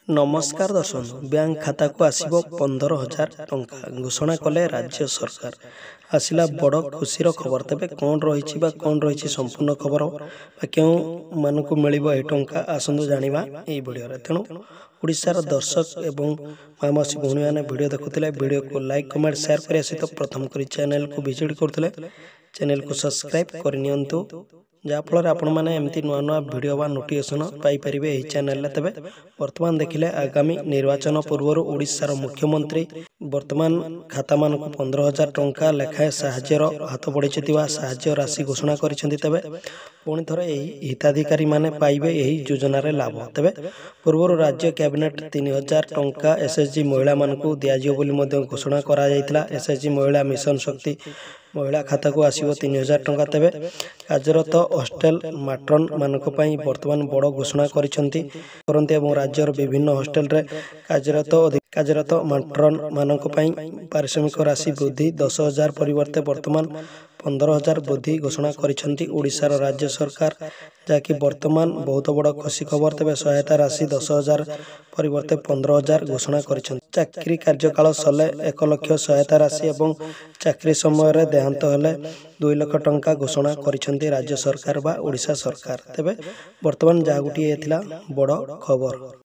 नमस्कार दर्शक बैंक खाता को आसब 15,000 टंका घोषणा कले राज्य सरकार आसला बड़ खुशी खबर। तेज कौन रही संपूर्ण खबर क्यों मानक मिल टंका आसतु जाना यही भिडियो। तेणु ओडिशार दर्शक एवं मामासी भौणी मैंने भिडियो देखुले भिडियो को लाइक कमेंट शेयर करने सहित प्रथम कर चैनल को विजिट करते चैनल को सब्सक्राइब करनियंतु जहाँफल आपण मैंने एमती नुआ नुआ भिडियो बा नोटिफिकेशन पाइपर यही चैनल। तेज बर्तमान देखिले आगामी निर्वाचन पूर्व ओडिशार मुख्यमंत्री बर्तमान खाता मान 15,000 टंका लेखाएं साहाय्यर हाथ बढ़ी साहाय्य राशि घोषणा करिसेंती। तेबे पुणी थरे एही हिताधिकारी माने पाइबे एही योजनार लाभ। तेबे पूर्व राज्य कैबिनेट 3,000 टंका एसएचजी महिला मानकु दियाजियो बोली मध्य घोषणा करा जायतिला। एसएचजी महिला मिशन शक्ति महिला खाता को आसीबो 3,000 टंका। तेबे कार्यरत हॉस्टेल माट्रन मानक पई वर्तमान बड़ घोषणा करिसेंती करंती एवं राज्यर विभिन्न हॉस्टेल रे कार्यरत माट्रन मानक पई पारिश्रमिक राशि वृद्धि 10,000 परिवर्ते वर्तमान 15,000 वृद्धि घोषणा करिसेंती ओडिशार राज्य सरकार, जहाँकि वर्तमान बहुत बड़ खुशी खबर। तेज सहायता राशि 10,000 परिवर्ते 15,000 घोषणा करिसेंती। चाकरी कार्यकाल सले 1 लाख सहायता राशि एवं चाकरी समय देहांत हेले 2 लाख टंका घोषणा करिसेंती राज्य सरकार बा ओडिशा सरकार। तेबे वर्तमान जहाँ गोटे बड़ खबर।